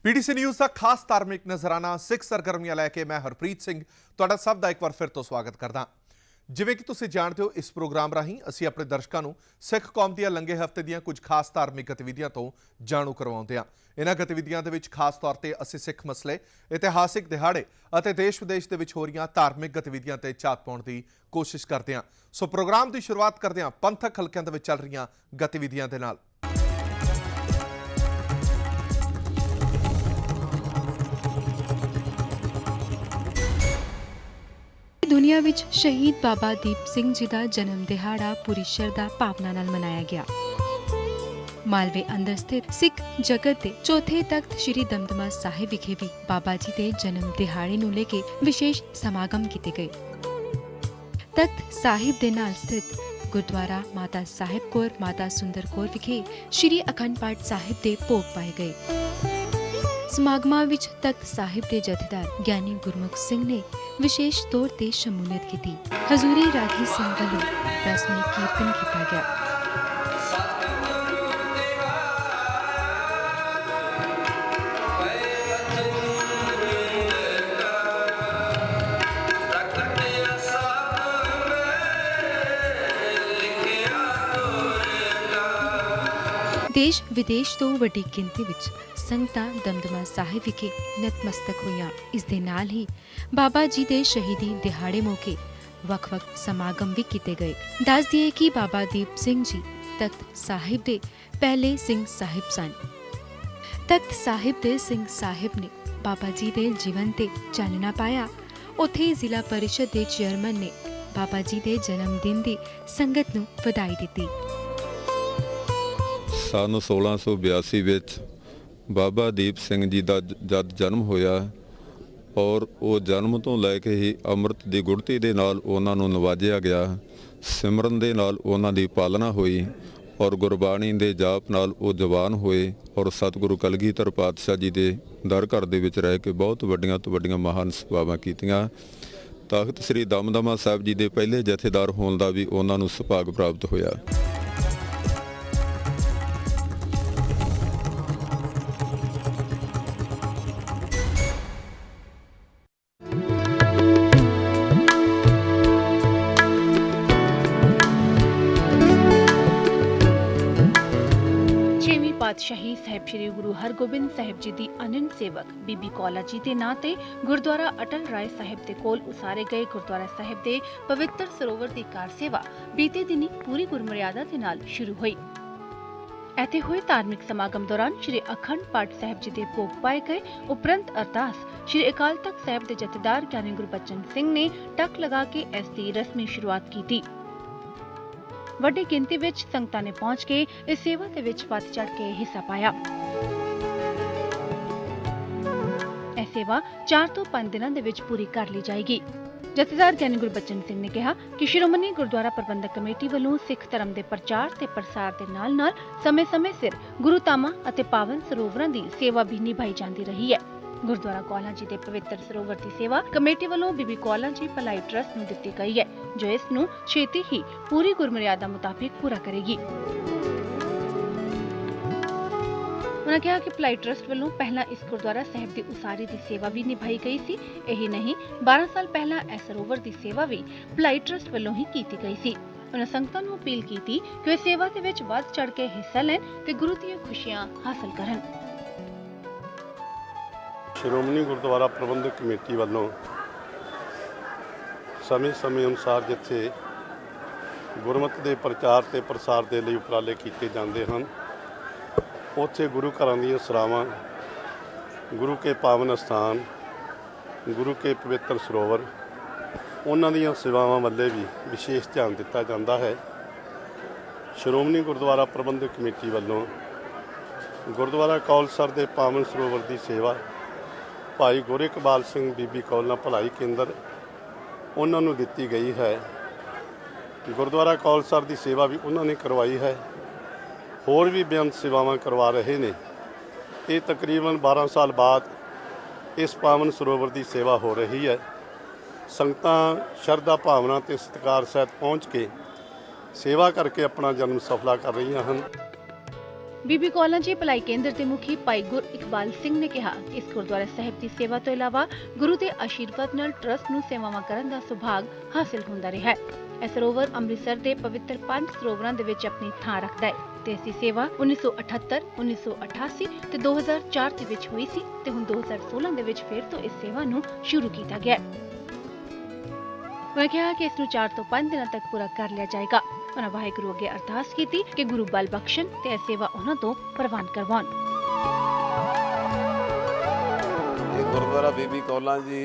PTC news का खास धार्मिक नजराना सिख सरगर्मियां लैके मैं हरप्रीत सिंह तुहाडा सब का एक बार फिर तो स्वागत करदा। जिवें कि तुसीं जाणदे हो, इस प्रोग्राम राहीं असीं अपने दर्शकों नूं सिख कौम दीआं लंघे हफ्ते दीआं कुछ खास धार्मिक गतिविधियां तो जाणू करवाउंदे हां। इन्हां गतिविधियां दे विच खास तौर ते असीं सिख मसले, इतिहासिक दिहाड़े अते देश विदेश दे विच हो रहीआं धार्मिक गतिविधियां ते झात पाउण दी कोशिश करदे हां। सो प्रोग्राम की शुरुआत करदे हां पंथक हलकिआं दे विच चल रहीआं गतिविधियां दे नाल। दुनिया विच शहीद बाबा दीप सिंह जी का जन्म दिहाड़ा पूरी शरधा भावना नाल मनाया गया। मालवे अंदर स्थित सिख जगत के चौथे तख्त श्री दमदमा साहिब विखे भी बाबा जी के जन्म दिहाड़े नूं लेके विशेष समागम किए गए। तख्त साहिब दे नाल स्थित गुरुद्वारा माता साहिब कौर माता सुंदर कौर विखे श्री अखंड पाठ साहिब दे भोग पाए गए। समागमां विच तख्त साहिब के जथेदार ज्ञानी गुरमुख सिंह ने विशेष तौर ते शमूलियत की। हजूरी रागी सिंह वालों रस्मी कीर्तन किया गया। देश विदेश तो वड्डी गिनती विच संगतां दमदमा साहिब विखे नतमस्तक होईआं। इस दे नाल ही बाबा जी दे शहीदी दिहाड़े मौके वख-वख समागम भी किए गए। दस दिए कि बाबा दीप सिंह जी तख्त साहिब दे पहले सिंह साहिब सन। तख्त साहिब दे सिंह साहिब ने बाबा जी दे जीवन ते चानना पाया। उत्थे जिला परिषद दे चेयरमैन ने बाबा जी दे जन्मदिन दी संगत नूं वधाई दित्ती। सन 1682 ਵਿੱਚ ਬਾਬਾ ਦੀਪ ਸਿੰਘ ਜੀ ਦਾ ਜਦ ਜਨਮ ਹੋਇਆ ਔਰ ਉਹ ਜਨਮ ਤੋਂ ਲੈ ਕੇ ਹੀ ਅੰਮ੍ਰਿਤ ਦੀ ਗੁੜਤੀ ਦੇ ਨਾਲ ਉਹਨਾਂ ਨੂੰ ਨਵਾਜਿਆ ਗਿਆ। ਸਿਮਰਨ ਦੇ ਨਾਲ ਉਹਨਾਂ ਦੀ ਪਾਲਣਾ ਹੋਈ ਔਰ ਗੁਰਬਾਣੀ ਦੇ ਜਾਪ ਨਾਲ ਉਹ ਜਵਾਨ ਹੋਏ ਔਰ ਸਤਿਗੁਰੂ ਕਲਗੀਧਰ ਪਾਤਸ਼ਾਹ ਜੀ ਦੇ ਦਰ ਘਰ ਦੇ ਵਿੱਚ ਰਹਿ ਕੇ ਬਹੁਤ ਵੱਡੀਆਂ ਤੋਂ ਵੱਡੀਆਂ ਮਹਾਨ ਸੇਵਾਵਾਂ ਕੀਤੀਆਂ। ਤਖਤ ਸ੍ਰੀ ਦਮਦਮਾ ਸਾਹਿਬ ਜੀ ਦੇ ਪਹਿਲੇ ਜਥੇਦਾਰ ਹੋਣ ਦਾ ਵੀ ਉਹਨਾਂ ਨੂੰ ਸੁਭਾਗ ਪ੍ਰਾਪਤ ਹੋਇਆ। पातशाही साहिब श्री गुरु हरगोबिंद साहिब जी दी अनंत सेवक बीबी कौला जी के नां ते गुरुद्वारा अटल राय साहिब दे कोल उसारे गए गुरुद्वारा साहिब दे पवित्र सरोवर दी कार सेवा बीते दिनी पूरी गुरमर्यादा दे नाल शुरू हुई। ऐथे हुए धार्मिक समागम दौरान श्री अखंड पाठ साहिब जी दे भोग पाए गए। उपरंत अरदास श्री अकाल तख्त साहिब दे जथेदार ज्ञानी गुरबचन सिंह ने टक लगा के इस दी रस्मी शुरुआत की थी। ਵੱਡੀ ਗਿਣਤੀ ਵਿੱਚ ਸੰਗਤਾਂ ਨੇ ਪਹੁੰਚ ਕੇ ਇਸ ਸੇਵਾ ਦੇ ਵਿੱਚ ਵੱਧ ਚੜ੍ਹ ਕੇ ਹਿੱਸਾ ਪਾਇਆ। ਇਹ ਸੇਵਾ 4 ਤੋਂ 5 ਦਿਨਾਂ ਦੇ ਵਿੱਚ ਪੂਰੀ ਕਰ ਲਈ ਜਾਏਗੀ। ਜਥੇਦਾਰ ਗਿਆਨੀ ਗੁਰਬਚਨ ਸਿੰਘ ਨੇ ਕਿਹਾ ਕਿ ਸ਼੍ਰੋਮਣੀ ਗੁਰਦੁਆਰਾ ਪ੍ਰਬੰਧਕ ਕਮੇਟੀ ਵੱਲੋਂ ਸਿੱਖ ਧਰਮ ਦੇ ਪ੍ਰਚਾਰ ਤੇ ਪ੍ਰਸਾਰ ਦੇ ਨਾਲ-ਨਾਲ ਸਮੇਂ-ਸਮੇਂ ਸਿਰ ਗੁਰੂਧਾਮਾਂ ਅਤੇ ਪਾਵਨ ਸਰੋਵਰਾਂ ਦੀ ਸੇਵਾ ਵੀ ਨਿਭਾਈ ਜਾਂਦੀ ਰਹੀ ਹੈ। गुरुद्वारा कौला जी के पवित्र सरोवर की सेवा कमेटी वालों बीबी कौला जी भलाई ट्रस्ट नूं दित्ती गई है, जो इस नूं छेती ही पूरी गुरमर्यादा मुताबिक पूरा करेगी। उन्होंने कहा कि भलाई ट्रस्ट वालों पहला इस गुरुद्वारा साहिब की उसारी की सेवा भी निभाई गई सी। यही नहीं 12 साल पहला इस सरोवर की सेवा भी भलाई ट्रस्ट वालों ही की गई सी। उन्होंने संगतां नूं अपील की कि वो सेवा दे विच वध चढ़ के हिस्सा लैण ते गुरु दी खुशियां हासिल करन। ਸ਼੍ਰੋਮਣੀ ਗੁਰਦੁਆਰਾ ਪ੍ਰਬੰਧਕ ਕਮੇਟੀ ਵੱਲੋਂ ਸਮੇਂ ਅਨੁਸਾਰ ਜਿੱਥੇ ਗੁਰਮਤਿ ਦੇ ਪ੍ਰਚਾਰ ਤੇ ਪ੍ਰਸਾਰ ਦੇ ਲਈ ਉਪਰਾਲੇ ਕੀਤੇ ਜਾਂਦੇ ਹਨ, ਉੱਥੇ ਗੁਰੂ ਘਰਾਂ ਦੀਆਂ ਸਰਾਵਾਂ, ਗੁਰੂ ਕੇ ਪਾਵਨ ਸਥਾਨ, ਗੁਰੂ ਕੇ ਪਵਿੱਤਰ ਸਰੋਵਰ, ਉਹਨਾਂ ਦੀਆਂ ਸੇਵਾਵਾਂ ਵੱਲੇ ਵੀ ਵਿਸ਼ੇਸ਼ ਧਿਆਨ ਦਿੱਤਾ ਜਾਂਦਾ ਹੈ। ਸ਼੍ਰੋਮਣੀ ਗੁਰਦੁਆਰਾ ਪ੍ਰਬੰਧਕ ਕਮੇਟੀ ਵੱਲੋਂ ਗੁਰਦੁਆਰਾ ਕੌਲਸਰ ਦੇ ਪਾਵਨ ਸਰੋਵਰ ਦੀ ਸੇਵਾ ਭਾਈ ਗੋਰੇ ਇਕਬਾਲ ਸਿੰਘ ਬੀਬੀ ਕੌਲਾਂ ਭਲਾਈ ਕੇਂਦਰ ਉਹਨਾਂ ਨੂੰ ਦਿੱਤੀ ਗਈ ਹੈ। ਗੁਰਦੁਆਰਾ ਕੌਲਸਰ ਦੀ ਸੇਵਾ ਵੀ ਉਹਨਾਂ ਨੇ ਕਰਵਾਈ ਹੈ। ਹੋਰ ਵੀ ਬੇਅੰਤ ਸੇਵਾਵਾਂ ਕਰਵਾ ਰਹੇ ਨੇ। ਇਹ ਤਕਰੀਬਨ 12 ਸਾਲ ਬਾਅਦ ਇਸ ਪਾਵਨ ਸਰੋਵਰ ਦੀ ਸੇਵਾ ਹੋ ਰਹੀ ਹੈ। ਸੰਗਤਾਂ ਸ਼ਰਧਾ ਭਾਵਨਾ ਤੇ ਸਤਿਕਾਰ ਸਹਿਤ ਪਹੁੰਚ ਕੇ ਸੇਵਾ ਕਰਕੇ ਆਪਣਾ ਜਨਮ ਸਫਲਾ ਕਰ ਰਹੀਆਂ ਹਨ। ਬੀਬੀ ਕੌਲਾਂ ਜੀ ਭਲਾਈ ਕੇਂਦਰ ਦੇ ਮੁਖੀ ਭਾਈ ਗੁਰ ਇਕਬਾਲ ਸਿੰਘ ਨੇ ਕਿਹਾ ਕਿ ਇਸ ਗੁਰਦੁਆਰਾ ਸਾਹਿਬ ਦੀ ਸੇਵਾ ਤੋਂ ਇਲਾਵਾ ਗੁਰੂ ਦੇ ਆਸ਼ੀਰਵਾਦ ਨਾਲ ਟਰਸਟ ਨੂੰ ਸੇਵਾਵਾਂ ਕਰਨ ਦਾ ਸੁਭਾਗ ਹਾਸਿਲ ਹੁੰਦਾ ਰਿਹਾ ਹੈ। ਇਹ ਸਰੋਵਰ ਅੰਮ੍ਰਿਤਸਰ ਦੇ ਪਵਿੱਤਰ 5 ਸਰੋਵਰਾਂ ਦੇ ਵਿੱਚ ਆਪਣੀ ਥਾਂ ਰੱਖਦਾ ਹੈ ਤੇ ਇਸ ਦੀ ਸੇਵਾ 1978, 1988 ਤੇ 2004 ਦੇ ਵਿੱਚ ਹੋਈ ਸੀ ਤੇ ਹੁਣ 2016 ਦੇ ਵਿੱਚ ਫਿਰ ਤੋਂ ਇਸ ਸੇਵਾ ਨੂੰ ਸ਼ੁਰੂ ਕੀਤਾ ਗਿਆ ਹੈ। ਉਨ੍ਹਾਂ ਕਿਹਾ ਕਿ ਇਸ ਨੂੰ 4 ਤੋਂ 5 ਦਿਨਾਂ ਤੱਕ ਪੂਰਾ ਕਰ ਲਿਆ ਜਾਏਗਾ। ਉਨ੍ਹਾਂ ਵਾਹਿਗੁਰੂ ਅੱਗੇ ਅਰਦਾਸ ਕੀਤੀ ਕਿ ਗੁਰੂ ਬਲ ਬਖਸ਼ਣ ਤੇ ਇਹ ਸੇਵਾ ਉਹਨਾਂ ਤੋਂ ਪ੍ਰਵਾਨ ਕਰਵਾਉਣ। ਇਹ ਗੁਰਦੁਆਰਾ ਬੀਬੀ ਕੌਲਾਂ ਜੀ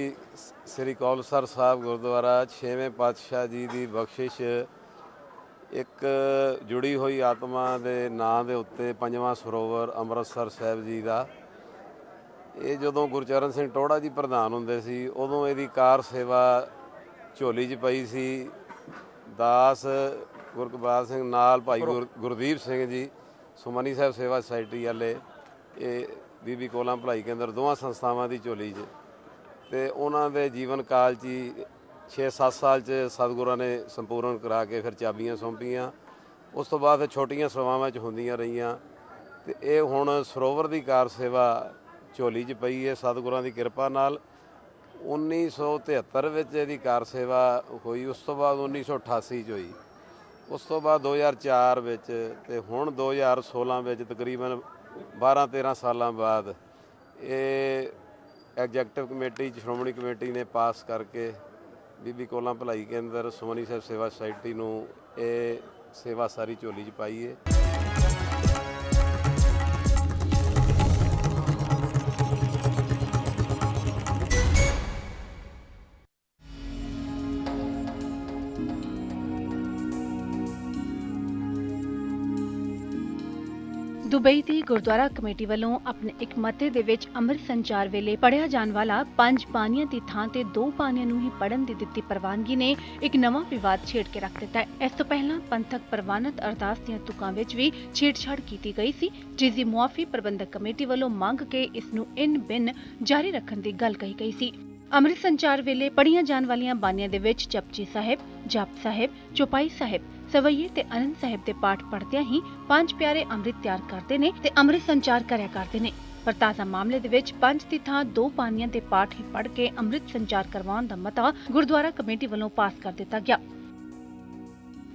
ਸ੍ਰੀ ਕੌਲਸਰ ਸਾਹਿਬ ਗੁਰਦੁਆਰਾ 6ਵੇਂ ਪਾਤਸ਼ਾਹ ਜੀ ਦੀ ਬਖਸ਼ਿਸ਼ ਇੱਕ ਜੁੜੀ ਹੋਈ ਆਤਮਾ ਦੇ ਨਾਂ ਦੇ ਉੱਤੇ 5ਵਾਂ ਸਰੋਵਰ ਅੰਮ੍ਰਿਤਸਰ ਸਾਹਿਬ ਜੀ ਦਾ। ਇਹ ਜਦੋਂ ਗੁਰਚਰਨ ਸਿੰਘ ਟੋੜਾ ਜੀ ਪ੍ਰਧਾਨ ਹੁੰਦੇ ਸੀ ਉਦੋਂ ਇਹਦੀ ਕਾਰ ਸੇਵਾ ਝੋਲੀ 'ਚ ਪਈ ਸੀ। ਦਾਸ ਗੁਰਕਬਾਲ ਸਿੰਘ ਨਾਲ ਭਾਈ ਗੁਰਦੀਪ ਸਿੰਘ ਜੀ ਸੁਮਨੀ ਸਾਹਿਬ ਸੇਵਾ ਸੁਸਾਇਟੀ ਵਾਲੇ, ਇਹ ਬੀਬੀ ਕੌਲਾਂ ਭਲਾਈ ਕੇਂਦਰ ਦੋਵਾਂ ਸੰਸਥਾਵਾਂ ਦੀ ਝੋਲੀ 'ਚ, ਤੇ ਉਹਨਾਂ ਦੇ ਜੀਵਨ ਕਾਲ 'ਚ 6-7 ਸਾਲ 'ਚ ਸਤਿਗੁਰਾਂ ਨੇ ਸੰਪੂਰਨ ਕਰਾ ਕੇ ਫਿਰ ਚਾਬੀਆਂ ਸੌਂਪੀਆਂ। ਉਸ ਤੋਂ ਬਾਅਦ ਛੋਟੀਆਂ ਸੇਵਾਵਾਂ 'ਚ ਹੁੰਦੀਆਂ ਰਹੀਆਂ ਤੇ ਇਹ ਹੁਣ ਸਰੋਵਰ ਦੀ ਕਾਰ ਸੇਵਾ ਝੋਲੀ 'ਚ ਪਈ ਹੈ ਸਤਿਗੁਰਾਂ ਦੀ ਕਿਰਪਾ ਨਾਲ। 1973 ਵਿੱਚ ਇਹਦੀ ਕਾਰ ਸੇਵਾ ਹੋਈ, ਉਸ ਤੋਂ ਬਾਅਦ 1988 'ਚ ਹੋਈ, ਉਸ ਤੋਂ ਬਾਅਦ 2004 ਵਿੱਚ ਤੇ ਹੁਣ 2016 ਵਿੱਚ ਤਕਰੀਬਨ 12-13 ਸਾਲਾਂ ਬਾਅਦ ਇਹ ਐਗਜ਼ੈਕਟਿਵ ਕਮੇਟੀ ਸ਼੍ਰੋਮਣੀ ਕਮੇਟੀ ਨੇ ਪਾਸ ਕਰਕੇ ਬੀਬੀ ਕੌਲਾਂ ਭਲਾਈ ਕੇਂਦਰ ਸੁਮਨੀ ਸਾਹਿਬ ਸੇਵਾ ਸੁਸਾਇਟੀ ਨੂੰ ਇਹ ਸੇਵਾ ਸਾਰੀ ਝੋਲੀ 'ਚ ਪਾਈ ਹੈ। ਦੁਬਈ ਦੀ ਗੁਰਦੁਆਰਾ ਕਮੇਟੀ ਵੱਲੋਂ ਆਪਣੇ ਇੱਕ ਮਤੇ ਦੇ ਵਿੱਚ ਅੰਮ੍ਰਿਤ ਸੰਚਾਰ ਵੇਲੇ ਪੜ੍ਹਿਆ ਜਾਣ ਵਾਲਾ 5 ਬਾਣੀਆਂ ਦੀ ਥਾਂ ਤੇ 2 ਬਾਣੀਆਂ ਨੂੰ ਹੀ ਪੜ੍ਹਨ ਦੀ ਦਿੱਤੀ ਪ੍ਰਵਾਨਗੀ ਨੇ ਇੱਕ ਨਵਾਂ ਵਿਵਾਦ ਛੇੜ ਕੇ ਰੱਖ ਦਿੱਤਾ ਹੈ। ਇਸ ਤੋਂ ਪਹਿਲਾਂ ਪੰਥਕ ਪ੍ਰਵਾਨਿਤ ਅਰਦਾਸ ਦੀਆਂ ਤੁਕਾਂ ਵਿੱਚ ਵੀ ਛੇੜਛਾੜ ਕੀਤੀ ਗਈ ਸੀ, ਜਿਸ ਦੀ ਮੁਆਫੀ ਪ੍ਰਬੰਧਕ ਕਮੇਟੀ ਵੱਲੋਂ ਮੰਗ ਕੇ ਇਸ ਨੂੰ ਇਨ-ਬਿਨ ਜਾਰੀ ਰੱਖਣ ਦੀ ਗੱਲ ਕਹੀ ਗਈ ਸੀ। ਅੰਮ੍ਰਿਤ ਸੰਚਾਰ ਵੇਲੇ ਪੜ੍ਹੀਆਂ ਜਾਣ ਵਾਲੀਆਂ ਬਾਣੀਆਂ ਦੇ ਵਿੱਚ ਜਪਜੀ ਸਾਹਿਬ, ਜਪ ਸਾਹਿਬ, ਚੌਪਾਈ ਸਾਹਿਬ, ਸਵਈਏ ਤੇ ਅਨੰਦ ਸਾਹਿਬ ਦੇ ਪਾਠ ਪੜ੍ਹਦਿਆਂ ਹੀ 5 ਪਿਆਰੇ ਅੰਮ੍ਰਿਤ ਤਿਆਰ ਕਰਦੇ ਨੇ ਤੇ ਅੰਮ੍ਰਿਤ ਸੰਚਾਰ ਕਰਿਆ ਕਰਦੇ ਨੇ। ਪਰ ਤਾਜ਼ਾ ਮਾਮਲੇ ਦੇ ਵਿੱਚ 5 ਦੀ ਥਾਂ 2 ਬਾਣੀਆਂ ਦੇ ਪਾਠ ਹੀ ਪੜ੍ਹ ਕੇ ਅੰਮ੍ਰਿਤ ਸੰਚਾਰ ਕਰਵਾਉਣ ਦਾ ਮਤਾ ਗੁਰਦੁਆਰਾ ਕਮੇਟੀ ਵੱਲੋਂ ਪਾਸ ਕਰ ਦਿੱਤਾ ਗਿਆ।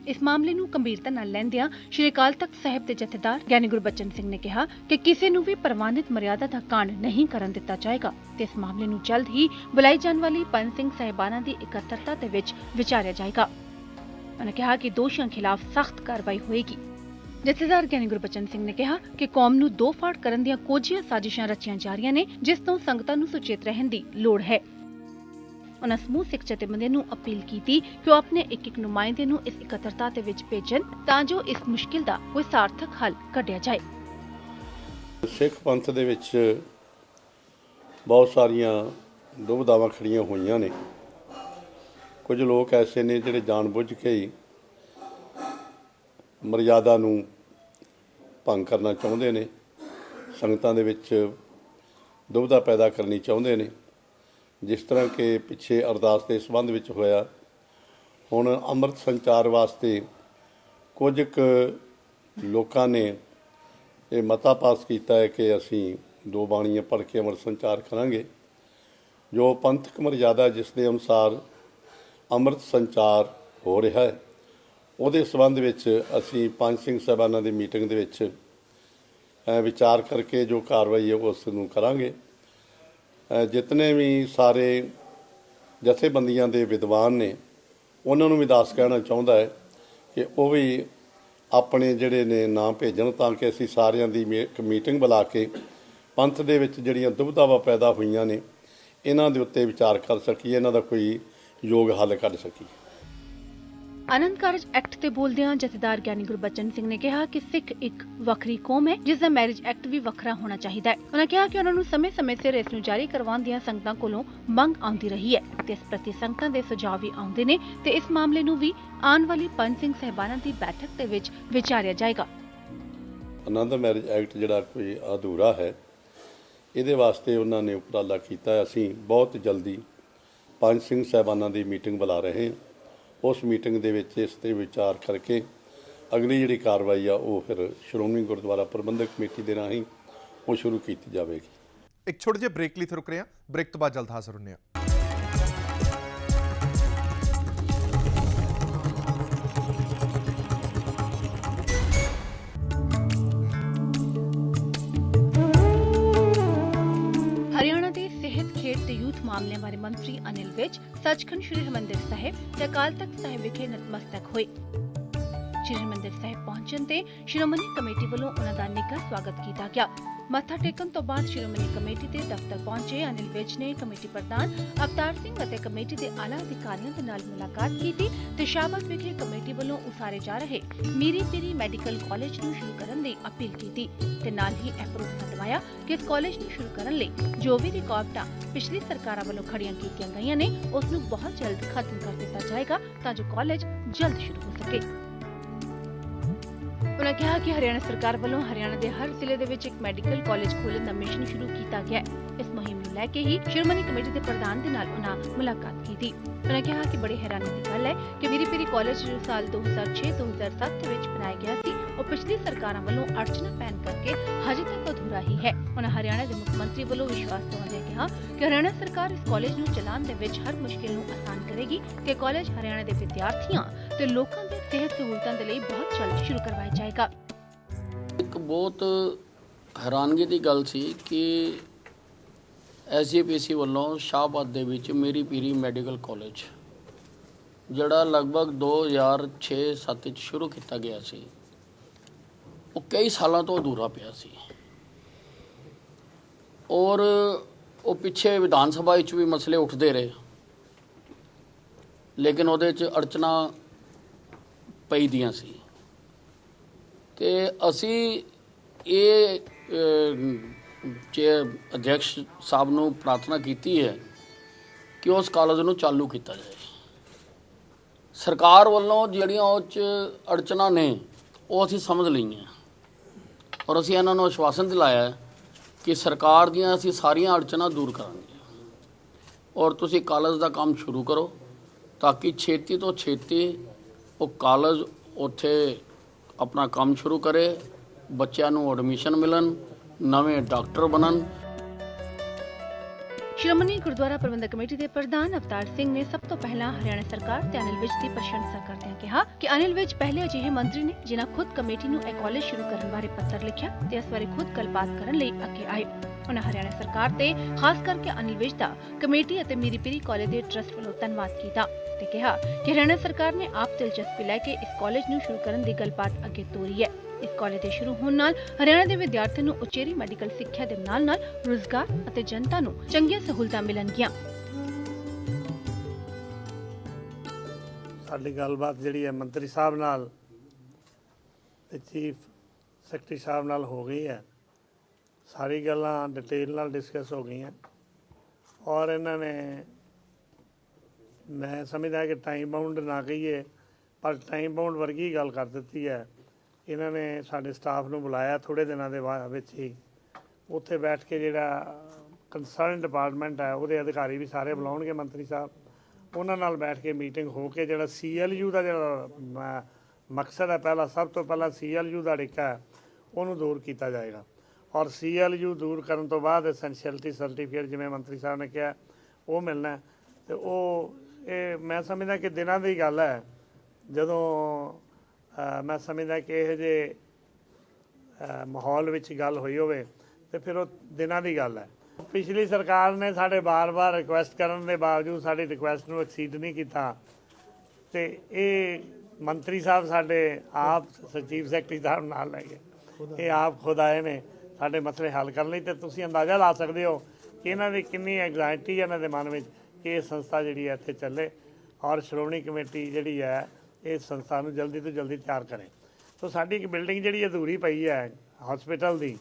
ਇਸ ਮਾਮਲੇ ਨੂੰ ਗੰਭੀਰਤਾ ਨਾਲ ਲੈਂਦਿਆਂ ਸ਼੍ਰੀ ਅਕਾਲ ਤਖਤ ਸਾਹਿਬ ਦੇ ਜਥੇਦਾਰ ਗਿਆਨੀ ਗੁਰਬਚਨ ਸਿੰਘ ਨੇ ਕਿਹਾ ਕਿ ਕਿਸੇ ਨੂੰ ਵੀ ਪ੍ਰਵਾਨਿਤ ਮਰਿਆਦਾ ਦਾ ਕਾਂਡ ਨਹੀਂ ਕਰਨ ਦਿੱਤਾ ਜਾਏਗਾ ਤੇ ਇਸ ਮਾਮਲੇ ਨੂੰ ਜਲਦ ਹੀ ਬੁਲਾਈ ਜਾਣ ਵਾਲੀ ਪੰਜ ਸਿੰਘ ਸਾਹਿਬਾਨਾਂ ਦੀ ਇਕੱਤਰਤਾ ਦੇ ਵਿੱਚ ਵਿਚਾਰਿਆ ਜਾਏਗਾ। ਉਨ੍ਹਾਂ ਕਿਹਾ ਕਿ ਦੋਸ਼ੀਆਂ ਖਿਲਾਫ ਸਖਤ ਕਾਰਵਾਈ ਹੋਏਗੀ। ਜਥੇਦਾਰ ਗਿਆਨੀ ਗੁਰਬਚਨ ਸਿੰਘ ਨੇ ਕਿਹਾ ਕਿ ਕੌਮ ਨੂੰ ਦੋ ਫਾੜ ਕਰਨ ਦੀਆਂ ਕੋਝੀਆਂ ਸਾਜ਼ਿਸ਼ਾਂ ਰਚੀਆਂ ਜਾ ਰਹੀਆਂ ਨੇ, ਜਿਸ ਤੋਂ ਸੰਗਤਾਂ ਨੂੰ ਸੁਚੇਤ ਰਹਿਣ ਦੀ ਲੋੜ ਹੈ। ਉਨ੍ਹਾਂ ਸਮੂਹ ਸਿੱਖ ਜਥੇਬੰਦੀਆਂ ਨੂੰ ਅਪੀਲ ਕੀਤੀ ਕਿ ਉਹ ਆਪਣੇ ਇੱਕ ਨੁਮਾਇੰਦੇ ਨੂੰ ਇਸ ਇਕੱਤਰਤਾ ਦੇ ਵਿੱਚ ਭੇਜਣ ਤਾਂ ਜੋ ਇਸ ਮੁਸ਼ਕਿਲ ਦਾ ਕੋਈ ਸਾਰਥਕ ਹੱਲ ਕੱਢਿਆ ਜਾਏ। ਸਿੱਖ ਪੰਥ ਦੇ ਵਿੱਚ ਬਹੁਤ ਸਾਰੀਆਂ ਦੁਵਿਧਾਵਾਂ ਖੜੀਆਂ ਹੋਈਆਂ ਨੇ। ਕੁਝ ਲੋਕ ਐਸੇ ਨੇ ਜਿਹੜੇ ਜਾਣਬੁੱਝ ਕੇ ਹੀ ਮਰਿਆਦਾ ਨੂੰ ਭੰਗ ਕਰਨਾ ਚਾਹੁੰਦੇ ਨੇ, ਸੰਗਤਾਂ ਦੇ ਵਿੱਚ ਦੁਵਿਧਾ ਪੈਦਾ ਕਰਨੀ ਚਾਹੁੰਦੇ ਨੇ। ਜਿਸ ਤਰ੍ਹਾਂ ਕਿ ਪਿੱਛੇ ਅਰਦਾਸ ਦੇ ਸੰਬੰਧ ਵਿੱਚ ਹੋਇਆ, ਹੁਣ ਅੰਮ੍ਰਿਤ ਸੰਚਾਰ ਵਾਸਤੇ ਕੁਝ ਕੁ ਲੋਕਾਂ ਨੇ ਇਹ ਮਤਾ ਪਾਸ ਕੀਤਾ ਹੈ ਕਿ ਅਸੀਂ 2 ਬਾਣੀਆਂ ਪੜ੍ਹ ਕੇ ਅੰਮ੍ਰਿਤ ਸੰਚਾਰ ਕਰਾਂਗੇ। ਜੋ ਪੰਥਕ ਮਰਿਆਦਾ ਜਿਸ ਦੇ ਅਨੁਸਾਰ ਅੰਮ੍ਰਿਤ ਸੰਚਾਰ ਹੋ ਰਿਹਾ ਹੈ, ਉਹਦੇ ਸੰਬੰਧ ਵਿੱਚ ਅਸੀਂ ਪੰਜ ਸਿੰਘ ਸਾਹਿਬਾਨਾਂ ਦੀ ਮੀਟਿੰਗ ਦੇ ਵਿੱਚ ਵਿਚਾਰ ਕਰਕੇ ਜੋ ਕਾਰਵਾਈ ਹੈ ਉਸ ਨੂੰ ਕਰਾਂਗੇ। ਜਿਤਨੇ ਵੀ ਸਾਰੇ ਜਥੇਬੰਦੀਆਂ ਦੇ ਵਿਦਵਾਨ ਨੇ ਉਹਨਾਂ ਨੂੰ ਵੀ ਦੱਸ ਕਹਿਣਾ ਚਾਹੁੰਦਾ ਹੈ ਕਿ ਉਹ ਵੀ ਆਪਣੇ ਜਿਹੜੇ ਨੇ ਨਾਂ ਭੇਜਣ ਤਾਂ ਕਿ ਅਸੀਂ ਸਾਰਿਆਂ ਦੀ ਇੱਕ ਮੀਟਿੰਗ ਬੁਲਾ ਕੇ ਪੰਥ ਦੇ ਵਿੱਚ ਜਿਹੜੀਆਂ ਦੁਵਿਧਾਵਾਂ ਪੈਦਾ ਹੋਈਆਂ ਨੇ ਇਹਨਾਂ ਦੇ ਉੱਤੇ ਵਿਚਾਰ ਕਰ ਸਕੀਏ, ਇਹਨਾਂ ਦਾ ਕੋਈ ਯੋਗ ਹੱਲ ਕੱਢ ਸਕੀਏ। ਆਨੰਦ ਕਾਰਜ ਐਕਟ ਤੇ ਬੋਲਦਿਆਂ ਜਥੇਦਾਰ ਗਿਆਨੀ ਗੁਰਬਚਨ ਸਿੰਘ ਨੇ ਕਿਹਾ ਕਿ ਸਿੱਖ ਇੱਕ ਵੱਖਰੀ ਕੌਮ ਹੈ ਜਿਸ ਦਾ ਮੈਰਿਜ ਐਕਟ ਵੀ ਵੱਖਰਾ ਹੋਣਾ ਚਾਹੀਦਾ ਹੈ। ਉਹਨਾਂ ਕਿਹਾ ਕਿ ਉਹਨਾਂ ਨੂੰ ਸਮੇਂ-ਸਮੇਂ ਸਿਰ ਇਸ ਨੂੰ ਜਾਰੀ ਕਰਵਾਉਣ ਦੀਆਂ ਸੰਗਤਾਂ ਕੋਲੋਂ ਮੰਗ ਆਉਂਦੀ ਰਹੀ ਹੈ ਤੇ ਇਸ ਪ੍ਰਤੀ ਸੰਗਤਾਂ ਦੇ ਸੁਝਾਅ ਵੀ ਆਉਂਦੇ ਨੇ ਤੇ ਇਸ ਮਾਮਲੇ ਨੂੰ ਵੀ ਆਉਣ ਵਾਲੀ ਪੰਜ ਸਿੰਘ ਸਾਹਿਬਾਨਾਂ ਦੀ ਬੈਠਕ ਦੇ ਵਿੱਚ ਵਿਚਾਰਿਆ ਜਾਏਗਾ। ਆਨੰਦ ਮੈਰਿਜ ਐਕਟ ਜਿਹੜਾ ਕੋਈ ਅਧੂਰਾ ਹੈ, ਇਹਦੇ ਵਾਸਤੇ ਉਹਨਾਂ ਨੇ ਉਪਰਾਲਾ ਕੀਤਾ। ਅਸੀਂ ਬਹੁਤ ਜਲਦੀ ਪੰਜ ਸਿੰਘ ਸਾਹਿਬਾਨਾਂ ਦੀ ਮੀਟਿੰਗ ਬੁਲਾ ਰਹੇ ਹਾਂ। ਉਸ ਮੀਟਿੰਗ ਦੇ ਵਿੱਚ ਇਸ 'ਤੇ ਵਿਚਾਰ ਕਰਕੇ ਅਗਲੀ ਜਿਹੜੀ ਕਾਰਵਾਈ ਆ ਉਹ ਫਿਰ ਸ਼੍ਰੋਮਣੀ ਗੁਰਦੁਆਰਾ ਪ੍ਰਬੰਧਕ ਕਮੇਟੀ ਦੇ ਰਾਹੀਂ ਉਹ ਸ਼ੁਰੂ ਕੀਤੀ ਜਾਵੇਗੀ। ਇੱਕ ਛੋਟੇ ਜਿਹੇ ਬ੍ਰੇਕ ਲਈ ਰੁਕ ਰਹੇ ਹਾਂ। ਬ੍ਰੇਕ ਤੋਂ ਬਾਅਦ ਜਲਦ ਹਾਜ਼ਰ ਹੁੰਦੇ ਹਾਂ। ਹਰਿਆਣਾ ਦੇ ਸਿਹਤ, ਖੇਡ ਤੇ ਯੂਥ ਮਾਮਲਿਆਂ ਬਾਰੇ ਮੰਤਰੀ ਅਨਿਲ ਵਿਜ ਸੱਚਖੰਡ ਸ੍ਰੀ ਹਰਿਮੰਦਰ ਸਾਹਿਬ ਤੇ ਅਕਾਲ ਤਖਤ ਸਾਹਿਬ ਵਿਖੇ ਨਤਮਸਤਕ ਹੋਏ। ਸ੍ਰੀ ਹਰਿਮੰਦਰ ਸਾਹਿਬ ਪਹੁੰਚਣ ਤੇ ਸ਼੍ਰੋਮਣੀ ਕਮੇਟੀ ਵੱਲੋਂ ਉਹਨਾਂ ਦਾ ਨਿੱਘਾ ਸਵਾਗਤ ਕੀਤਾ ਗਿਆ। ਮੱਥਾ ਟੇਕਣ ਤੋਂ ਬਾਅਦ ਸ਼੍ਰੋਮਣੀ ਕਮੇਟੀ ਦੇ ਦਫ਼ਤਰ ਪਹੁੰਚੇ ਅਨਿਲ ਵਿਜ ਨੇ ਕਮੇਟੀ ਪ੍ਰਧਾਨ ਅਵਤਾਰ ਸਿੰਘ ਅਤੇ ਕਮੇਟੀ ਦੇ ਆਲਾ ਅਧਿਕਾਰੀਆਂ ਦੇ ਨਾਲ ਮੁਲਾਕਾਤ ਕੀਤੀ ਤੇ ਸ਼ਾਹਬਾਦ ਵਿਖੇ ਕਮੇਟੀ ਵੱਲੋਂ ਉਸਾਰੇ ਜਾ ਰਹੇ ਮੀਰੀ ਪੀਰੀ ਮੈਡੀਕਲ ਕਾਲਜ ਨੂੰ ਸ਼ੁਰੂ ਕਰਨ ਦੀ ਅਪੀਲ ਕੀਤੀ ਤੇ ਨਾਲ ਹੀ ਇਹ ਭਰੋਸਾ ਦਿਵਾਇਆ ਕਿ ਇਸ ਕਾਲਜ ਨੂੰ ਸ਼ੁਰੂ ਕਰਨ ਲਈ ਜੋ ਵੀ ਰਿਕਾਵਟਾਂ ਪਿਛਲੀ ਸਰਕਾਰਾਂ ਵੱਲੋਂ ਖੜੀਆਂ ਕੀਤੀਆਂ ਗਈਆਂ ਨੇ ਉਸ ਨੂੰ ਬਹੁਤ ਜਲਦ ਖਤਮ ਕਰ ਦਿੱਤਾ ਜਾਏਗਾ ਤਾਂ ਜੋ ਕਾਲਜ ਜਲਦ ਸ਼ੁਰੂ ਹੋ ਸਕੇ। ਉਨ੍ਹਾਂ ਕਿਹਾ ਕਿ ਹਰਿਆਣਾ ਸਰਕਾਰ ਵੱਲੋਂ ਹਰਿਆਣਾ ਦੇ ਹਰ ਜ਼ਿਲ੍ਹੇ ਦੇ ਵਿੱਚ ਇੱਕ ਮੈਡੀਕਲ ਕਾਲਜ ਖੋਲ੍ਹਣ ਦਾ ਮਿਸ਼ਨ ਸ਼ੁਰੂ ਕੀਤਾ ਗਿਆ ਹੈ। ਇਸ ਮੁਹਿੰਮ ਨੂੰ ਲੈ ਕੇ ਹੀ ਸ਼੍ਰੋਮਣੀ ਕਮੇਟੀ ਦੇ ਪ੍ਰਧਾਨ ਦੇ ਨਾਲ ਉਨ੍ਹਾਂ ਮੁਲਾਕਾਤ ਕੀਤੀ। ਉਨ੍ਹਾਂ ਕਿਹਾ ਕਿ ਬੜੀ ਹੈਰਾਨੀ ਦੀ ਗੱਲ ਹੈ ਕਿ ਮੀਰੀ ਪੀਰੀ ਕਾਲਜ ਜੋ ਸਾਲ 2006-2007 ਦੇ ਵਿੱਚ ਬਣਾਇਆ ਗਿਆ ਸੀ ਉਹ ਪਿਛਲੀ ਸਰਕਾਰਾਂ ਵੱਲੋਂ ਅੜਚਨਾ ਪੈਣ ਕਰਕੇ ਹਜੇ ਤੱਕ ਅਧੂਰਾ ਹੀ ਹੈ। ਉਨ੍ਹਾਂ ਹਰਿਆਣਾ ਦੇ ਮੁੱਖ ਮੰਤਰੀ ਵੱਲੋਂ ਵਿਸ਼ਵਾਸ ਦਿਵਾਉਂਦਿਆਂ ਕਿਹਾ ਕਿ ਹਰਿਆਣਾ ਸਰਕਾਰ ਇਸ ਕਾਲਜ ਨੂੰ ਚਲਾਉਣ ਦੇ ਵਿੱਚ ਹਰ ਮੁਸ਼ਕਿਲ ਨੂੰ ਆਸਾਨ ਕਰੇਗੀ ਤੇ ਕਾਲਜ ਹਰਿਆਣਾ ਦੇ ਵਿਦਿਆਰਥੀਆਂ ਤੇ ਲੋਕਾਂ ਦੇ ਸਿਹਤ ਸਹੂਲਤਾਂ ਦੇ ਲਈ ਬਹੁਤ ਜਲਦ ਸ਼ੁਰੂ ਕਰਵਾਇਆ ਜਾਏਗਾ। ਇੱਕ ਬਹੁਤ ਹੈਰਾਨਗੀ ਦੀ ਗੱਲ ਸੀ ਕਿ SGPC ਵੱਲੋਂ ਸ਼ਾਹਬਾਦ ਦੇ ਵਿੱਚ ਮੀਰੀ ਪੀਰੀ ਮੈਡੀਕਲ ਕਾਲਜ ਜਿਹੜਾ ਲਗਭਗ 2006-07 ਵਿੱਚ ਸ਼ੁਰੂ ਕੀਤਾ ਗਿਆ ਸੀ ਉਹ ਕਈ ਸਾਲਾਂ ਤੋਂ ਅਧੂਰਾ ਪਿਆ ਸੀ ਔਰ ਉਹ ਪਿੱਛੇ ਵਿਧਾਨ ਸਭਾ ਵਿੱਚ ਵੀ ਮਸਲੇ ਉੱਠਦੇ ਰਹੇ ਲੇਕਿਨ ਉਹਦੇ 'ਚ ਅੜਚਨਾ ਪਈ ਦੀਆਂ ਸੀ ਤੇ ਅਸੀਂ ਇਹ ਅਧਿਆਕਸ਼ ਸਾਹਿਬ ਨੂੰ ਪ੍ਰਾਰਥਨਾ ਕੀਤੀ ਹੈ ਕਿ ਉਸ ਕਾਲਜ ਨੂੰ ਚਾਲੂ ਕੀਤਾ ਜਾਏ। ਸਰਕਾਰ ਵੱਲੋਂ ਜਿਹੜੀਆਂ ਉਹ 'ਚ ਅੜਚਨਾ ਨੇ ਉਹ ਅਸੀਂ ਸਮਝ ਲਈਆਂ ਔਰ ਅਸੀਂ ਇਹਨਾਂ ਨੂੰ ਆਸ਼ਵਾਸਨ ਦਿਲਾਇਆ ਕਿ ਸਰਕਾਰ ਦੀਆਂ ਅਸੀਂ ਸਾਰੀਆਂ ਅੜਚਨਾ ਦੂਰ ਕਰਾਂਗੇ ਔਰ ਤੁਸੀਂ ਕਾਲਜ ਦਾ ਕੰਮ ਸ਼ੁਰੂ ਕਰੋ ਤਾਂ ਕਿ ਛੇਤੀ ਤੋਂ ਛੇਤੀ ਉਹ ਕਾਲਜ ਉੱਥੇ ਆਪਣਾ ਕੰਮ ਸ਼ੁਰੂ ਕਰੇ, ਬੱਚਿਆਂ ਨੂੰ ਐਡਮਿਸ਼ਨ ਮਿਲਣ, ਨਵੇਂ ਡਾਕਟਰ ਬਣਨ। ਸ਼੍ਰੋਮਣੀ ਗੁਰਦੁਆਰਾ ਪ੍ਰਬੰਧਕ ਕਮੇਟੀ ਦੇ ਪ੍ਰਧਾਨ ਅਵਤਾਰ ਸਿੰਘ ਨੇ ਸਭ ਤੋਂ ਪਹਿਲਾਂ ਹਰਿਆਣਾ ਸਰਕਾਰ ਤੇ ਅਨਿਲ ਵਿਜ ਦੀ ਪ੍ਰਸ਼ੰਸਾ ਕਰਦਿਆਂ ਕਿਹਾ ਕਿ ਅਨਿਲ ਵਿਜ ਪਹਿਲੇ ਅਜਿਹੇ ਮੰਤਰੀ ਨੇ ਜਿਨ੍ਹਾਂ ਖੁਦ ਕਮੇਟੀ ਨੂੰ ਇਹ ਕਾਲਜ ਸ਼ੁਰੂ ਕਰਨ ਬਾਰੇ ਪੱਤਰ ਲਿਖਿਆ ਤੇ ਇਸ ਬਾਰੇ ਖੁਦ ਗੱਲਬਾਤ ਕਰਨ ਲਈ ਅੱਗੇ ਆਏ। ਉਨ੍ਹਾਂ ਹਰਿਆਣਾ ਸਰਕਾਰ ਤੇ ਖਾਸ ਕਰਕੇ ਅਨਿਲ ਵਿਜ ਦਾ ਕਮੇਟੀ ਅਤੇ ਮੀਰੀ ਪੀਰੀ ਕਾਲਜ ਦੇ ਟਰਸਟ ਵੱਲੋਂ ਧੰਨਵਾਦ ਕੀਤਾ ਤੇ ਕਿਹਾ ਕਿ ਹਰਿਆਣਾ ਸਰਕਾਰ ਨੇ ਆਪ ਦਿਲਚਸਪੀ ਲੈ ਕੇ ਇਸ ਕਾਲਜ ਨੂੰ ਸ਼ੁਰੂ ਕਰਨ ਦੀ ਗੱਲਬਾਤ ਅੱਗੇ ਤੋਰੀ ਹੈ। ਇਸ ਕਾਲਜ ਦੇ ਸ਼ੁਰੂ ਹੋਣ ਨਾਲ ਹਰਿਆਣਾ ਦੇ ਵਿਦਿਆਰਥੀਆਂ ਨੂੰ ਉਚੇਰੀ ਮੈਡੀਕਲ ਸਿੱਖਿਆ ਦੇ ਨਾਲ-ਨਾਲ ਰੋਜ਼ਗਾਰ ਅਤੇ ਜਨਤਾ ਨੂੰ ਚੰਗੀਆਂ ਸਹੂਲਤਾਂ ਮਿਲਣਗੀਆਂ। ਸਾਡੀ ਗੱਲਬਾਤ ਜਿਹੜੀ ਹੈ ਮੰਤਰੀ ਸਾਹਿਬ ਨਾਲ ਤੇ ਚੀਫ ਸੈਕਟਰੀ ਸਾਹਿਬ ਨਾਲ ਹੋ ਗਈ ਹੈ। ਸਾਰੀ ਗੱਲਾਂ ਡਿਟੇਲ ਨਾਲ ਡਿਸਕਸ ਹੋ ਗਈਆਂ ਔਰ ਇਹਨਾਂ ਨੇ ਮੈਂ ਸਮਝਦਾ ਕਿ ਟਾਈਮ ਬਾਉਂਡ ਨਾ ਕਹੀਏ ਪਰ ਟਾਈਮ ਬਾਉਂਡ ਵਰਗੀ ਗੱਲ ਕਰ ਦਿੱਤੀ ਹੈ। ਇਹਨਾਂ ਨੇ ਸਾਡੇ ਸਟਾਫ ਨੂੰ ਬੁਲਾਇਆ ਥੋੜ੍ਹੇ ਦਿਨਾਂ ਦੇ ਵਿੱਚ ਹੀ ਉੱਥੇ ਬੈਠ ਕੇ ਜਿਹੜਾ ਕੰਸਰਨ ਡਿਪਾਰਟਮੈਂਟ ਹੈ ਉਹਦੇ ਅਧਿਕਾਰੀ ਵੀ ਸਾਰੇ ਬੁਲਾਉਣਗੇ ਮੰਤਰੀ ਸਾਹਿਬ, ਉਹਨਾਂ ਨਾਲ ਬੈਠ ਕੇ ਮੀਟਿੰਗ ਹੋ ਕੇ ਜਿਹੜਾ CLU ਦਾ ਜਿਹੜਾ ਮਕਸਦ ਹੈ ਪਹਿਲਾਂ ਸਭ ਤੋਂ ਪਹਿਲਾਂ CLU ਦਾ ਅੜਿੱਕਾ ਹੈ ਉਹਨੂੰ ਦੂਰ ਕੀਤਾ ਜਾਏਗਾ ਔਰ CLU ਦੂਰ ਕਰਨ ਤੋਂ ਬਾਅਦ ਐਸੈਂਸ਼ੀਅਲਟੀ ਸਰਟੀਫਿਕੇਟ ਜਿਵੇਂ ਮੰਤਰੀ ਸਾਹਿਬ ਨੇ ਕਿਹਾ ਉਹ ਮਿਲਣਾ ਤੇ ਉਹ ਇਹ ਮੈਂ ਸਮਝਦਾ ਕਿ ਦਿਨਾਂ ਦੀ ਗੱਲ ਹੈ ਜਦੋਂ ਮੈਂ ਸਮਝਦਾ ਕਿ ਇਹੋ ਜਿਹੇ ਮਾਹੌਲ ਵਿੱਚ ਗੱਲ ਹੋਈ ਹੋਵੇ ਤੇ ਫਿਰ ਉਹ ਦਿਨਾਂ ਦੀ ਗੱਲ ਹੈ। ਪਿਛਲੀ ਸਰਕਾਰ ਨੇ ਸਾਡੇ ਬਾਰ-ਬਾਰ ਰਿਕੁਐਸਟ ਕਰਨ ਦੇ ਬਾਵਜੂਦ ਸਾਡੀ ਰਿਕੁਐਸਟ ਨੂੰ ਐਕਸੀਡ ਨਹੀਂ ਕੀਤਾ ਤੇ ਇਹ ਮੰਤਰੀ ਸਾਹਿਬ ਸਾਡੇ ਆਪ ਚੀਫ ਸੈਕਟਰੀ ਸਾਹਿਬ ਨਾਲ ਲੈ ਗਏ, ਇਹ ਆਪ ਖੁਦ ਆਏ ਨੇ ਸਾਡੇ ਮਸਲੇ ਹੱਲ ਕਰਨ ਲਈ ਤੇ ਤੁਸੀਂ ਅੰਦਾਜ਼ਾ ਲਾ ਸਕਦੇ ਹੋ ਕਿ ਇਹਨਾਂ ਦੀ ਕਿੰਨੀ ਐਗਜ਼ਾਇਟੀ ਹੈ ਇਹਨਾਂ ਦੇ ਮਨ ਵਿੱਚ ਕਿ ਇਹ ਸੰਸਥਾ ਜਿਹੜੀ ਹੈ ਇੱਥੇ ਚੱਲੇ ਔਰ ਸ਼੍ਰੋਮਣੀ ਕਮੇਟੀ ਜਿਹੜੀ ਹੈ ਇਸ ਸੰਸਥਾ ਨੂੰ ਜਲਦੀ ਤੋਂ ਜਲਦੀ ਤਿਆਰ ਕਰੇ। ਸੋ ਸਾਡੀ ਇੱਕ ਬਿਲਡਿੰਗ ਜਿਹੜੀ ਅਧੂਰੀ ਪਈ ਹੈ ਹਸਪੀਟਲ ਦੀ,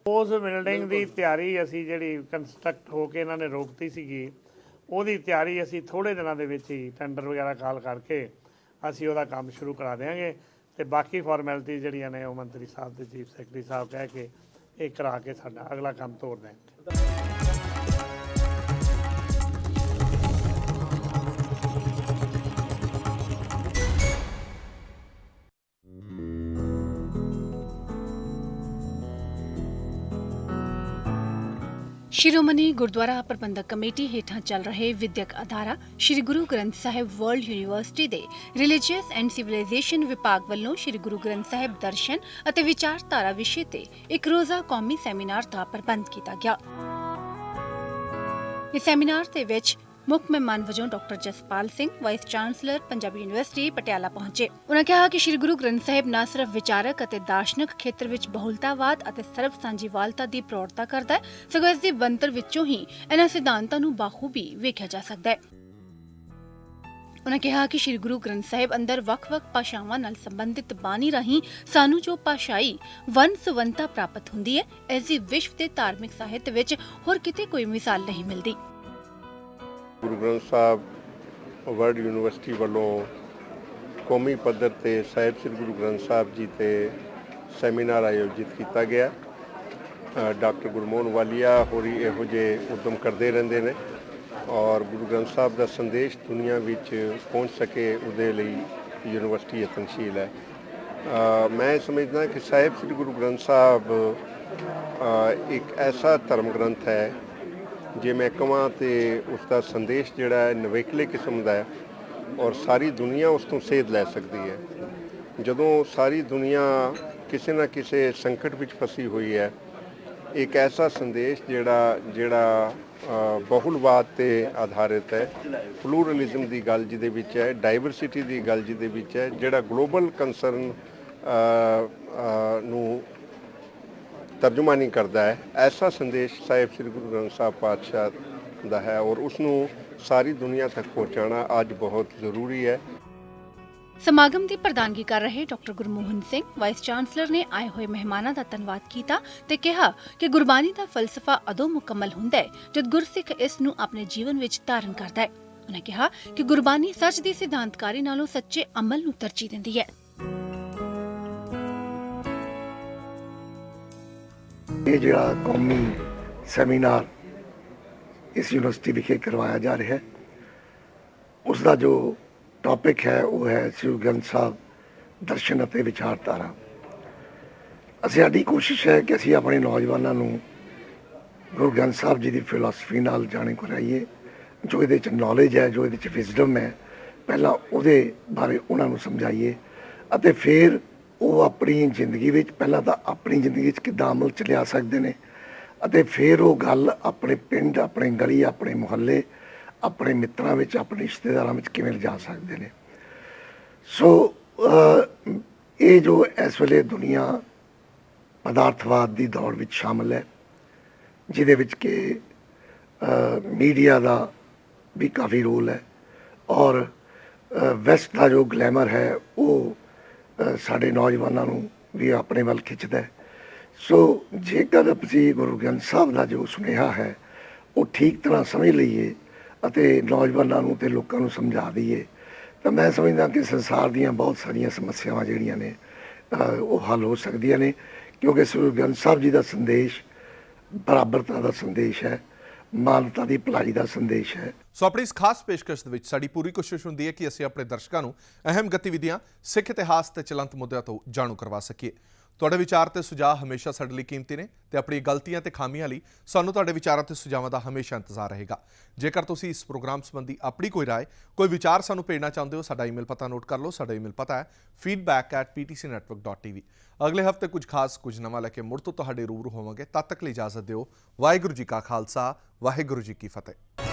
ਉਸ ਬਿਲਡਿੰਗ ਦੀ ਤਿਆਰੀ ਅਸੀਂ ਜਿਹੜੀ ਕੰਸਟਰਕਟ ਹੋ ਕੇ ਇਹਨਾਂ ਨੇ ਰੋਕਤੀ ਸੀਗੀ ਉਹਦੀ ਤਿਆਰੀ ਅਸੀਂ ਥੋੜ੍ਹੇ ਦਿਨਾਂ ਦੇ ਵਿੱਚ ਹੀ ਟੈਂਡਰ ਵਗੈਰਾ ਕਾਲ ਕਰਕੇ ਅਸੀਂ ਉਹਦਾ ਕੰਮ ਸ਼ੁਰੂ ਕਰਾ ਦਿਆਂਗੇ ਤੇ ਬਾਕੀ ਫਾਰਮੈਲਿਟੀ ਜਿਹੜੀਆਂ ਨੇ ਉਹ ਮੰਤਰੀ ਸਾਹਿਬ ਤੇ ਚੀਫ ਸੈਕਟਰੀ ਸਾਹਿਬ ਕਹਿ ਕੇ ਇਹ ਕਰਾ ਕੇ ਸਾਡਾ ਅਗਲਾ ਕੰਮ ਤੋਰ ਦੇਣਗੇ। ਸ਼੍ਰੋਮਣੀ ਗੁਰਦੁਆਰਾ ਪ੍ਰਬੰਧਕ ਕਮੇਟੀ ਹੇਠਾਂ ਚੱਲ ਰਹੇ ਵਿਦਿਅਕ ਅਦਾਰਾ ਸ੍ਰੀ ਗੁਰੂ ਗ੍ਰੰਥ ਸਾਹਿਬ ਵਰਲਡ ਯੂਨੀਵਰਸਿਟੀ ਦੇ ਰਿਲੀਜੀਅਸ ਐਂਡ ਸਿਵਲਾਈਜੇਸ਼ਨ ਵਿਭਾਗ ਵੱਲੋਂ ਸ੍ਰੀ ਗੁਰੂ ਗ੍ਰੰਥ ਸਾਹਿਬ ਦਰਸ਼ਨ ਅਤੇ ਵਿਚਾਰਧਾਰਾ ਵਿਸ਼ੇ ਤੇ ਇੱਕ ਰੋਜ਼ਾ ਕੌਮੀ ਸੈਮੀਨਾਰ ਦਾ ਪ੍ਰਬੰਧ ਕੀਤਾ ਗਿਆ। ਇਸ ਸੈਮੀਨਾਰ ਦੇ ਵਿੱਚ ਮੁੱਖ ਮਹਿਮਾਨ ਵਜੋਂ doctor Jaspal Singh, vice chancellor Punjabi university Patiala ਪਹੁੰਚੇ। ਉਨ੍ਹਾਂ ਕਿਹਾ ਕਿ ਸ੍ਰੀ ਗੁਰੂ ਗ੍ਰੰਥ ਸਾਹਿਬ ਨਾ ਸਿਰਫ ਵਿਚਾਰਕ ਅਤੇ ਦਾਰਸ਼ਨਿਕ ਖੇਤਰ ਵਿੱਚ ਬਹੁਲਤਾਵਾਦ ਅਤੇ ਸਰਬ ਸਾਂਝੀਵਾਲਤਾ ਦੀ ਪ੍ਰੋੜਤਾ ਕਰਦਾ ਹੈ, ਸਗੋਂ ਇਸ ਦੀ ਬਣਤਰ ਵਿੱਚੋਂ ਹੀ ਇਹਨਾਂ ਸਿਧਾਂਤਾਂ ਨੂੰ ਬਾਖੂਬੀ ਵੇਖਿਆ ਜਾ ਸਕਦਾ ਹੈ। ਉਨ੍ਹਾਂ ਕਿਹਾ ਕਿ ਸ੍ਰੀ ਗੁਰੂ ਗ੍ਰੰਥ ਸਾਹਿਬ ਅੰਦਰ ਵੱਖ-ਵੱਖ ਭਾਸ਼ਾਵਾਂ ਨਾਲ ਸੰਬੰਧਿਤ ਬਾਣੀ ਰਾਹੀਂ ਸਾਨੂੰ ਜੋ ਭਾਸ਼ਾਈ ਵੰਨ ਸੁਵੰਨਤਾ ਪ੍ਰਾਪਤ ਹੁੰਦੀ ਹੈ, ਇਸ ਦੀ ਵਿਸ਼ਵ ਦੇ ਧਾਰਮਿਕ ਸਾਹਿਤ ਵਿੱਚ ਹੋਰ ਕਿਤੇ ਕੋਈ ਮਿਸਾਲ ਨਹੀਂ ਮਿਲਦੀ। ਗੁਰੂ ਗ੍ਰੰਥ ਸਾਹਿਬ ਵਰਲਡ ਯੂਨੀਵਰਸਿਟੀ ਵੱਲੋਂ ਕੌਮੀ ਪੱਧਰ ਤੇ ਸਾਹਿਬ ਸ੍ਰੀ ਗੁਰੂ ਗ੍ਰੰਥ ਸਾਹਿਬ ਜੀ ਤੇ ਸੈਮੀਨਾਰ ਆਯੋਜਿਤ ਕੀਤਾ ਗਿਆ। ਡਾਕਟਰ ਗੁਰਮੋਹਨ ਵਾਲੀਆ ਹੋਰੀ ਇਹੋ ਜਿਹੇ ਉਦਮ ਕਰਦੇ ਰਹਿੰਦੇ ਨੇ ਔਰ ਗੁਰੂ ਗ੍ਰੰਥ ਸਾਹਿਬ ਦਾ ਸੰਦੇਸ਼ ਦੁਨੀਆ ਵਿੱਚ ਪਹੁੰਚ ਸਕੇ ਉਹਦੇ ਲਈ ਯੂਨੀਵਰਸਿਟੀ ਯਤਨਸ਼ੀਲ ਹੈ। ਮੈਂ ਸਮਝਦਾ ਕਿ ਸਾਹਿਬ ਸ੍ਰੀ ਗੁਰੂ ਗ੍ਰੰਥ ਸਾਹਿਬ ਇੱਕ ਐਸਾ ਧਰਮ ਗ੍ਰੰਥ ਹੈ ਜੇ ਮੈਂ ਕਹਾਂ ਤੇ ਉਸ ਦਾ ਸੰਦੇਸ਼ ਜਿਹੜਾ ਹੈ ਨਵੇਕਲੇ ਕਿਸਮ ਦਾ ਹੈ ਔਰ ਸਾਰੀ ਦੁਨੀਆ ਉਸ ਤੋਂ ਸੇਧ ਲੈ ਸਕਦੀ ਹੈ। ਜਦੋਂ ਸਾਰੀ ਦੁਨੀਆ ਕਿਸੇ ਨਾ ਕਿਸੇ ਸੰਕਟ ਵਿੱਚ ਫਸੀ ਹੋਈ ਹੈ, ਇੱਕ ਐਸਾ ਸੰਦੇਸ਼ ਜਿਹੜਾ ਬਹੁਲਵਾਦ ਤੇ ਆਧਾਰਿਤ ਹੈ, ਪਲੂਰਲਿਜ਼ਮ ਦੀ ਗੱਲ ਜਿਹਦੇ ਵਿੱਚ ਹੈ, ਡਾਈਵਰਸਿਟੀ ਦੀ ਗੱਲ ਜਿਹਦੇ ਵਿੱਚ ਹੈ, ਜਿਹੜਾ ਗਲੋਬਲ ਕੰਸਰਨ ਨੂੰ ਤਰਜਮਾਨੀ ਕਰਦਾ ਹੈ, ਐਸਾ ਸੰਦੇਸ਼ ਸਾਹਿਬ ਸ੍ਰੀ ਗੁਰੂ ਗ੍ਰੰਥ ਸਾਹਿਬ ਪਾਤਸ਼ਾਹ ਦਾ ਹੈ ਔਰ ਉਸ ਨੂੰ ਸਾਰੀ ਦੁਨੀਆ ਤੱਕ ਪਹੁੰਚਾਉਣਾ ਅੱਜ ਬਹੁਤ ਜ਼ਰੂਰੀ ਹੈ। ਸਮਾਗਮ ਦੀ ਪ੍ਰਧਾਨਗੀ ਕਰ ਰਹੇ doctor Gurmohan Singh, vice chancellor ਨੇ ਆਏ ਹੋਏ ਮਹਿਮਾਨਾਂ ਦਾ ਧੰਨਵਾਦ ਕੀਤਾ ਤੇ ਕਿਹਾ ਕਿ ਗੁਰਬਾਣੀ ਦਾ ਫਲਸਫਾ ਉਦੋਂ ਮੁਕੰਮਲ ਹੁੰਦਾ ਹੈ ਜਦ ਗੁਰਸਿੱਖ ਇਸ ਨੂੰ ਆਪਣੇ ਜੀਵਨ ਵਿੱਚ ਧਾਰਨ ਕਰਦਾ ਹੈ। ਉਨ੍ਹਾਂ ਕਿਹਾ ਕਿ ਗੁਰਬਾਣੀ ਸੱਚ ਦੀ ਸਿਧਾਂਤਕਾਰੀ ਨਾਲੋਂ ਸੱਚੇ ਅਮਲ ਨੂੰ ਤਰਜੀਹ ਦਿੰਦੀ ਹੈ। ਇਹ ਜਿਹੜਾ ਕੌਮੀ ਸੈਮੀਨਾਰ ਇਸ ਯੂਨੀਵਰਸਿਟੀ ਵਿਖੇ ਕਰਵਾਇਆ ਜਾ ਰਿਹਾ ਹੈ, ਉਸ ਦਾ ਜੋ ਟੌਪਿਕ ਹੈ ਉਹ ਹੈ ਸ੍ਰੀ ਗੁਰੂ ਗ੍ਰੰਥ ਸਾਹਿਬ ਦਰਸ਼ਨ ਅਤੇ ਵਿਚਾਰਧਾਰਾ। ਸਾਡੀ ਕੋਸ਼ਿਸ਼ ਹੈ ਕਿ ਅਸੀਂ ਆਪਣੇ ਨੌਜਵਾਨਾਂ ਨੂੰ ਗੁਰੂ ਗ੍ਰੰਥ ਸਾਹਿਬ ਜੀ ਦੀ ਫਿਲਾਸਫੀ ਨਾਲ ਜਾਣੂ ਕਰਾਈਏ। ਜੋ ਇਹਦੇ 'ਚ ਨੌਲੇਜ ਹੈ, ਜੋ ਇਹਦੇ 'ਚ ਵਿਜ਼ਡਮ ਹੈ, ਪਹਿਲਾਂ ਉਹਦੇ ਬਾਰੇ ਉਹਨਾਂ ਨੂੰ ਸਮਝਾਈਏ ਅਤੇ ਫਿਰ ਉਹ ਆਪਣੀ ਜ਼ਿੰਦਗੀ ਵਿੱਚ ਪਹਿਲਾਂ ਤਾਂ ਆਪਣੀ ਜ਼ਿੰਦਗੀ 'ਚ ਕਿੱਦਾਂ ਅਮਲ 'ਚ ਲਿਆ ਸਕਦੇ ਨੇ ਅਤੇ ਫਿਰ ਉਹ ਗੱਲ ਆਪਣੇ ਪਿੰਡ, ਆਪਣੇ ਗਲੀ, ਆਪਣੇ ਮੁਹੱਲੇ, ਆਪਣੇ ਮਿੱਤਰਾਂ ਵਿੱਚ, ਆਪਣੇ ਰਿਸ਼ਤੇਦਾਰਾਂ ਵਿੱਚ ਕਿਵੇਂ ਲਿਜਾ ਸਕਦੇ ਨੇ। ਸੋ ਇਹ ਜੋ ਇਸ ਵੇਲੇ ਦੁਨੀਆ ਪਦਾਰਥਵਾਦ ਦੀ ਦੌੜ ਵਿੱਚ ਸ਼ਾਮਲ ਹੈ, ਜਿਹਦੇ ਵਿੱਚ ਕਿ ਮੀਡੀਆ ਦਾ ਵੀ ਕਾਫੀ ਰੋਲ ਹੈ ਔਰ ਵੈਸਟ ਦਾ ਜੋ ਗਲੈਮਰ ਹੈ ਉਹ ਸਾਡੇ ਨੌਜਵਾਨਾਂ ਨੂੰ ਵੀ ਆਪਣੇ ਵੱਲ ਖਿੱਚਦਾ ਹੈ। ਸੋ ਜੇਕਰ ਅਸੀਂ ਗੁਰੂ ਗ੍ਰੰਥ ਸਾਹਿਬ ਦਾ ਜੋ ਸੁਨੇਹਾ ਹੈ ਉਹ ਠੀਕ ਤਰ੍ਹਾਂ ਸਮਝ ਲਈਏ ਅਤੇ ਨੌਜਵਾਨਾਂ ਨੂੰ ਤੇ ਲੋਕਾਂ ਨੂੰ ਸਮਝਾ ਦਈਏ ਤਾਂ ਮੈਂ ਸਮਝਦਾ ਕਿ ਸੰਸਾਰ ਦੀਆਂ ਬਹੁਤ ਸਾਰੀਆਂ ਸਮੱਸਿਆਵਾਂ ਜਿਹੜੀਆਂ ਨੇ ਉਹ ਹੱਲ ਹੋ ਸਕਦੀਆਂ ਨੇ, ਕਿਉਂਕਿ ਗੁਰੂ ਗ੍ਰੰਥ ਸਾਹਿਬ ਜੀ ਦਾ ਸੰਦੇਸ਼ ਬਰਾਬਰਤਾ ਦਾ ਸੰਦੇਸ਼ ਹੈ, ਮਾਨਵਤਾ ਦੀ ਭਲਾਈ ਦਾ ਸੰਦੇਸ਼ ਹੈ। ਸੋ ਆਪਣੀ ਇਸ ਖਾਸ ਪੇਸ਼ਕਸ਼ ਦੇ ਵਿੱਚ ਸਾਡੀ ਪੂਰੀ ਕੋਸ਼ਿਸ਼ ਹੁੰਦੀ ਹੈ ਕਿ ਅਸੀਂ ਆਪਣੇ ਦਰਸ਼ਕਾਂ ਨੂੰ ਅਹਿਮ ਗਤੀਵਿਧੀਆਂ, ਸਿੱਖ ਇਤਿਹਾਸ ਤੇ ਚਲੰਤ ਮੁੱਦਿਆਂ ਤੋਂ ਜਾਣੂ ਕਰਵਾ ਸਕੀਏ। ਤੁਹਾਡੇ ਵਿਚਾਰ ਤੇ ਸੁਝਾਅ ਹਮੇਸ਼ਾ ਸਾਡੇ ਲਈ ਕੀਮਤੀ ਨੇ ਤੇ ਆਪਣੀ ਗਲਤੀਆਂ ਤੇ ਖਾਮੀਆਂ ਲਈ ਸਾਨੂੰ ਤੁਹਾਡੇ ਵਿਚਾਰਾਂ ਤੇ ਸੁਝਾਵਾਂ ਦਾ ਹਮੇਸ਼ਾ ਇੰਤਜ਼ਾਰ ਰਹੇਗਾ। ਜੇਕਰ ਤੁਸੀਂ ਇਸ ਪ੍ਰੋਗਰਾਮ ਸੰਬੰਧੀ ਆਪਣੀ ਕੋਈ ਰਾਏ, ਕੋਈ ਵਿਚਾਰ ਸਾਨੂੰ ਭੇਜਣਾ ਚਾਹੁੰਦੇ ਹੋ, ਸਾਡਾ ਈਮੇਲ ਪਤਾ ਨੋਟ ਕਰ ਲਓ। ਸਾਡਾ ਈਮੇਲ ਪਤਾ ਹੈ feedback@ptcnetwork.tv। ਅਗਲੇ ਹਫ਼ਤੇ ਕੁਝ ਖਾਸ, ਕੁਝ ਨਵਾਂ ਲੈ ਕੇ ਮੁੜ ਤੋਂ ਤੁਹਾਡੇ ਰੂਬਰੂ ਹੋਵਾਂਗੇ। ਤਦ ਤੱਕ ਲਈ ਇਜਾਜ਼ਤ ਦਿਓ। ਵਾਹਿਗੁਰੂ ਜੀ ਕਾ ਖਾਲਸਾ, ਵਾਹਿਗੁਰੂ ਜੀ ਕੀ ਫਤਿਹ।